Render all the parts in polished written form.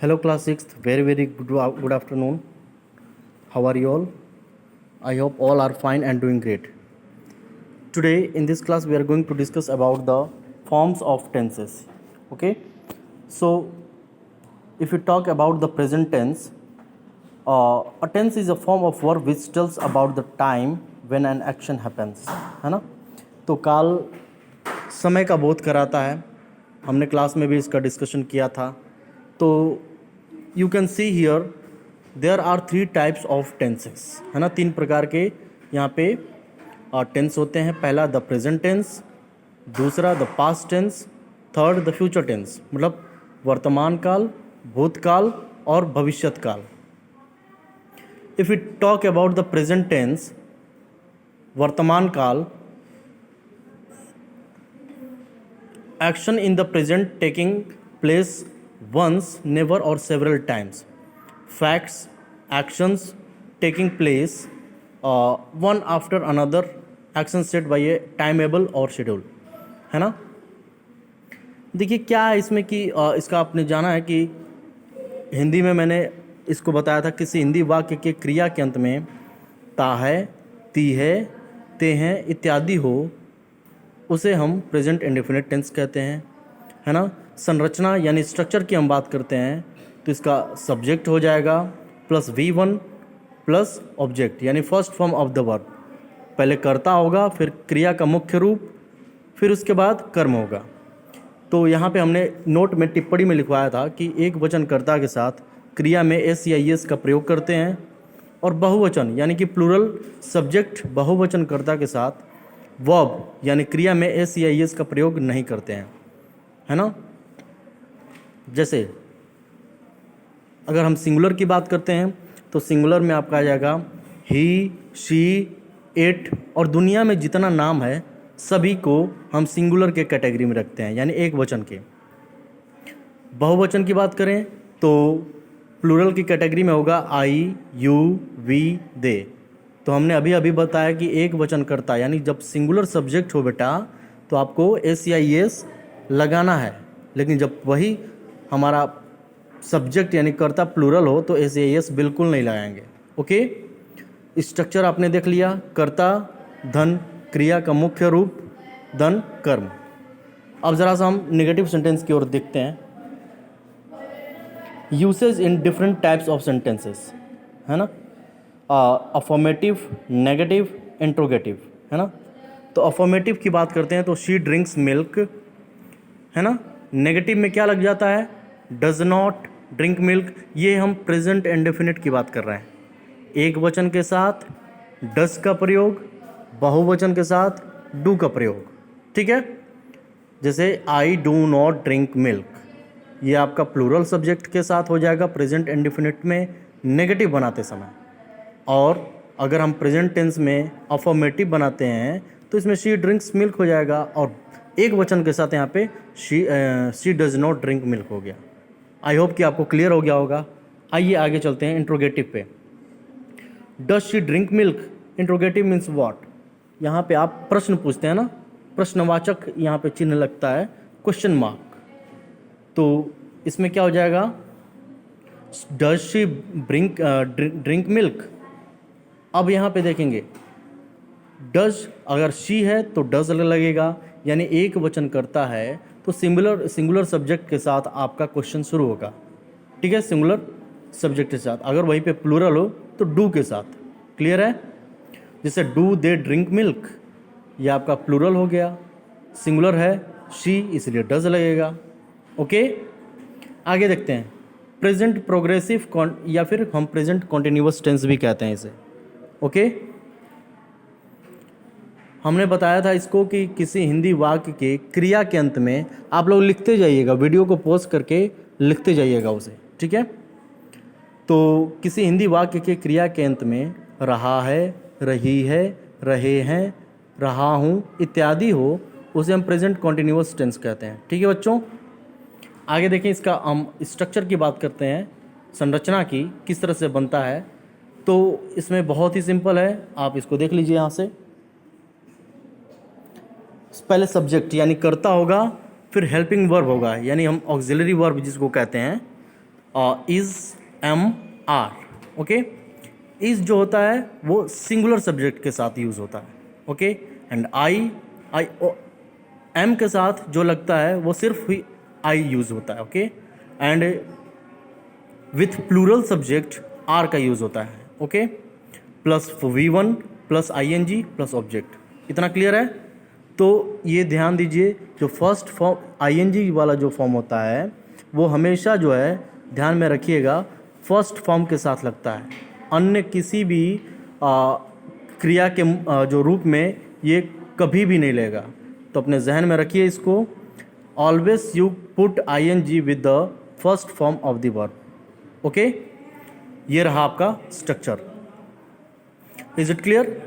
Hello class 6th, very good afternoon. How are you all? I hope all are fine and doing great. Today in this class we are going to discuss about the forms of tenses. Okay, so if you talk about the present tense, a tense is a form of verb which tells about the time when an action happens, है ना. तो काल समय का बोध कराता है. हमने क्लास में भी इसका डिस्कशन किया था. तो you can see here there are 3 types of tenses, है ना. 3 प्रकार के यहाँ पे टेंस होते हैं. पहला द प्रेजेंट टेंस, दूसरा the past tense, third the future tense, मतलब वर्तमान काल, भूतकाल और भविष्यत काल. If you talk about the present tense, वर्तमान काल, action in the present taking place once, never or several times. Facts, actions taking place one after another, action set by a timeable or schedule, है ना. देखिए क्या है इसमें कि इसका आपने जाना है कि हिंदी में मैंने इसको बताया था, किसी हिंदी वाक्य के क्रिया के अंत में ता है, ती है, ते हैं इत्यादि हो, उसे हम प्रेजेंट इंडेफिनिट टेंस कहते हैं, है ना. संरचना यानी स्ट्रक्चर की हम बात करते हैं तो इसका सब्जेक्ट हो जाएगा प्लस V1 प्लस ऑब्जेक्ट यानी first form of the verb. पहले कर्ता होगा, फिर क्रिया का मुख्य रूप, फिर उसके बाद कर्म होगा. तो यहाँ पे हमने नोट में टिप्पणी में लिखवाया था कि एक वचन कर्ता के साथ क्रिया में एस या एस का प्रयोग करते हैं, और बहुवचन यानी कि प्लूरल सब्जेक्ट बहुवचन कर्ता के साथ वर्ब यानी क्रिया में एस या एस का प्रयोग नहीं करते हैं, है ना. जैसे अगर हम सिंगुलर की बात करते हैं तो सिंगुलर में आपका आ जाएगा ही, शी, इट, और दुनिया में जितना नाम है सभी को हम सिंगुलर के कैटेगरी में रखते हैं यानी एक वचन के. बहुवचन की बात करें तो प्लूरल की कैटेगरी में होगा आई, यू, वी, दे. तो हमने अभी अभी बताया कि एक वचन करता यानी जब सिंगुलर सब्जेक्ट हो बेटा तो आपको एस या एस लगाना है, लेकिन जब वही हमारा सब्जेक्ट यानी कर्ता प्लूरल हो तो एस या एस बिल्कुल नहीं लगाएंगे. ओके, स्ट्रक्चर आपने देख लिया. कर्ता, धन, क्रिया का मुख्य रूप, धन, कर्म. अब ज़रा सा हम नेगेटिव सेंटेंस की ओर देखते हैं. Usage in different types of sentences, है ना. अफर्मेटिव, नेगेटिव, इंट्रोगेटिव, है ना. तो अफर्मेटिव की बात करते हैं तो शी ड्रिंक्स मिल्क, है ना. नेगेटिव में क्या लग जाता है, डज नॉट ड्रिंक मिल्क. ये हम प्रेजेंट इंडेफिनिट की बात कर रहे हैं. एक वचन के साथ डज का प्रयोग, बहुवचन के साथ डू का प्रयोग, ठीक है. जैसे I do not drink milk, ये आपका प्लूरल सब्जेक्ट के साथ हो जाएगा प्रेजेंट इंडेफिनिट में नेगेटिव बनाते समय. और अगर हम प्रेजेंट टेंस में अफर्मेटिव बनाते हैं तो इसमें शी ड्रिंक्स मिल्क हो जाएगा, और एक वचन के साथ यहाँ पे she does not drink milk हो गया. आई होप कि आपको क्लियर हो गया होगा. आइए आगे चलते हैं इंट्रोगेटिव पे. Does she drink milk, interrogative means what. यहाँ पे आप प्रश्न पूछते हैं ना, प्रश्नवाचक यहाँ पे चिन्ह लगता है, क्वेश्चन मार्क. तो इसमें क्या हो जाएगा, डज शी ड्रिंक मिल्क. अब यहाँ पे देखेंगे डज अगर शी है तो डज लगेगा यानी एक वचन करता है तो सिंगुलर सब्जेक्ट के साथ आपका क्वेश्चन शुरू होगा, ठीक है. सिंगुलर सब्जेक्ट के साथ. अगर वहीं पे प्लूरल हो तो डू के साथ. क्लियर है. जैसे डू दे ड्रिंक मिल्क, ये आपका प्लूरल हो गया, सिंगुलर है शी इसलिए डज लगेगा. ओके, आगे देखते हैं. प्रेजेंट प्रोग्रेसिव या फिर हम प्रेजेंट कॉन्टिन्यूअस टेंस भी कहते हैं इसे. ओके, हमने बताया था इसको कि किसी हिंदी वाक्य के क्रिया के अंत में आप लोग लिखते जाइएगा, वीडियो को पॉज करके लिखते जाइएगा उसे, ठीक है. तो किसी हिंदी वाक्य के क्रिया के अंत में रहा है, रही है, रहे हैं, रहा हूँ इत्यादि हो, उसे हम प्रेजेंट कॉन्टिन्यूअस टेंस कहते हैं, ठीक है बच्चों. आगे देखें, इसका हम स्ट्रक्चर की बात करते हैं, संरचना की, किस तरह से बनता है. तो इसमें बहुत ही सिंपल है, आप इसको देख लीजिए. यहाँ से पहले सब्जेक्ट यानी कर्ता होगा, फिर हेल्पिंग वर्ब होगा यानी हम ऑक्सिलरी वर्ब जिसको कहते हैं, is, am, are, okay. Is जो होता है वो सिंगुलर सब्जेक्ट के साथ यूज़ होता है, ओके। एंड आई एम के साथ जो लगता है वो सिर्फ ही आई यूज़ होता है, okay. And with plural subject are का यूज़ होता है, okay. Plus V1 plus ING plus object. इतना क्लियर है? तो ये ध्यान दीजिए, जो फर्स्ट फॉर्म ING वाला जो फॉर्म होता है वो हमेशा जो है ध्यान में रखिएगा फर्स्ट फॉर्म के साथ लगता है, अन्य किसी भी क्रिया के जो रूप में ये कभी भी नहीं लेगा। तो अपने जहन में रखिए इसको, always you put ING with the first form of the verb, okay. ये रहा आपका स्ट्रक्चर। Is it clear?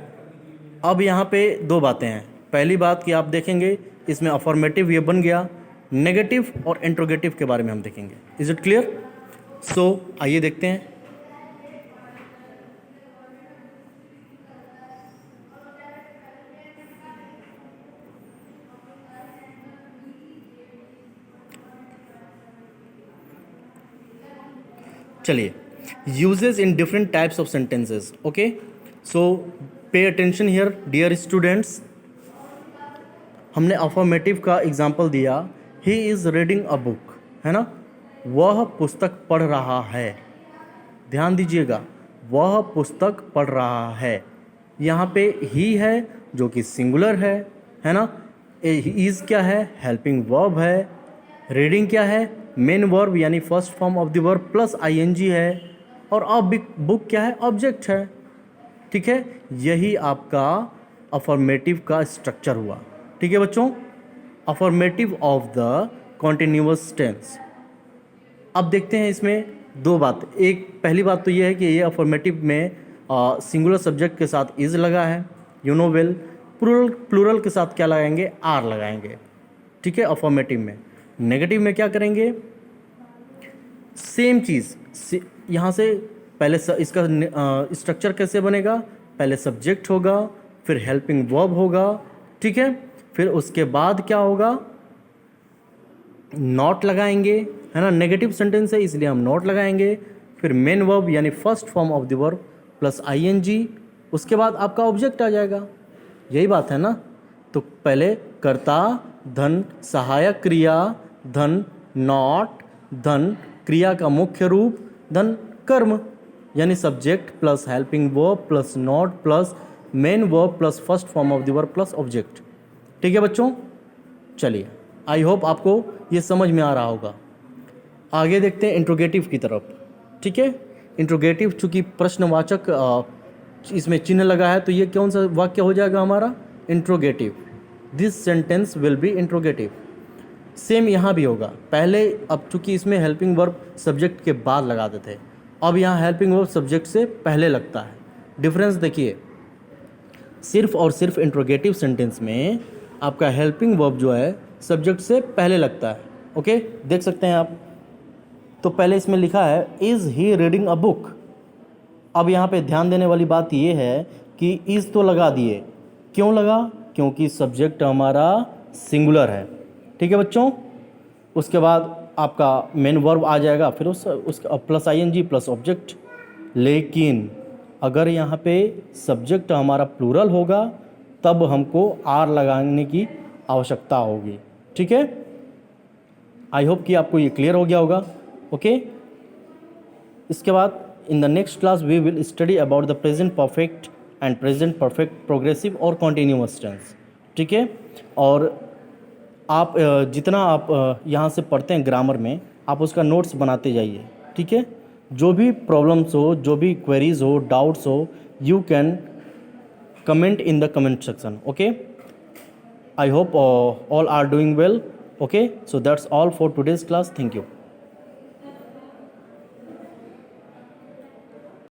अब यहाँ पे दो बातें हैं। पहली बात कि आप देखेंगे इसमें अफर्मेटिव ये बन गया, नेगेटिव और इंट्रोगेटिव के बारे में हम देखेंगे। Is it clear? सो आइए देखते हैं। चलिए, uses in different types of sentences, okay. So pay attention here dear students. हमने अफर्मेटिव का एग्जाम्पल दिया, he is reading a book, है ना, वह पुस्तक पढ़ रहा है। ध्यान दीजिएगा, वह पुस्तक पढ़ रहा है। यहाँ पे ही है जो कि सिंगुलर है ना। इज़ क्या है? हेल्पिंग वर्ब है। रीडिंग क्या है? मेन वर्ब यानी first form of the verb plus ING है। और अब बुक क्या है? ऑब्जेक्ट है, ठीक है। यही आपका अफर्मेटिव का स्ट्रक्चर हुआ, ठीक है बच्चों। Affirmative of the continuous tense. अब देखते हैं इसमें दो बात। एक पहली बात तो ये है कि ये अफर्मेटिव में सिंगुलर सब्जेक्ट के साथ इज लगा है, यू नो वेल। प्लूरल के साथ क्या लगाएंगे? आर लगाएंगे, ठीक है, अफर्मेटिव में। नेगेटिव में क्या करेंगे? सेम चीज़, यहाँ से पहले इसका स्ट्रक्चर कैसे बनेगा? पहले सब्जेक्ट होगा, फिर हेल्पिंग वर्ब होगा, ठीक है, फिर उसके बाद क्या होगा? नॉट लगाएंगे, है ना। नेगेटिव सेंटेंस है इसलिए हम नॉट लगाएंगे। फिर मेन वर्ब यानी first form of the verb plus ING, उसके बाद आपका ऑब्जेक्ट आ जाएगा। यही बात है ना। तो पहले कर्ता, धन सहायक क्रिया, धन नॉट, धन क्रिया का मुख्य रूप, धन कर्म यानी subject plus helping verb plus not plus main verb plus first form of the verb plus object, ठीक है बच्चों। चलिए, आई होप आपको ये समझ में आ रहा होगा। आगे देखते हैं इंट्रोगेटिव की तरफ, ठीक है। इंट्रोगेटिव चूँकि प्रश्नवाचक इसमें चिन्ह लगा है तो ये कौन सा वाक्य हो जाएगा हमारा? Interrogative. This sentence will be interrogative. Same यहाँ भी होगा। पहले अब चूँकि इसमें हेल्पिंग वर्ब सब्जेक्ट के बाद लगाते थे, अब यहाँ हेल्पिंग वर्ब सब्जेक्ट से पहले लगता है। डिफरेंस देखिए, सिर्फ और सिर्फ इंट्रोगेटिव सेंटेंस में आपका हेल्पिंग वर्ब जो है सब्जेक्ट से पहले लगता है, ओके। देख सकते हैं आप। तो पहले इसमें लिखा है is he reading a book. अब यहाँ पे ध्यान देने वाली बात ये है कि इज़ तो लगा दिए, क्यों लगा? क्योंकि सब्जेक्ट हमारा सिंगुलर है, ठीक है बच्चों। उसके बाद आपका मेन वर्ब आ जाएगा, फिर उसका प्लस ING प्लस ऑब्जेक्ट। लेकिन अगर यहाँ पे सब्जेक्ट हमारा प्लूरल होगा तब हमको आर लगाने की आवश्यकता होगी, ठीक है। आई होप कि आपको ये क्लियर हो गया होगा, ओके। इसके बाद in the next class we will study about the present perfect and present perfect progressive और कॉन्टिन्यूअस टेंस, ठीक है। और आप जितना आप यहाँ से पढ़ते हैं ग्रामर में, आप उसका नोट्स बनाते जाइए, ठीक है। जो भी प्रॉब्लम्स हो, जो भी क्वेरीज हो, डाउट्स हो, you can comment in the comment section, okay. I hope all are doing well, okay. So that's all for today's class. Thank you.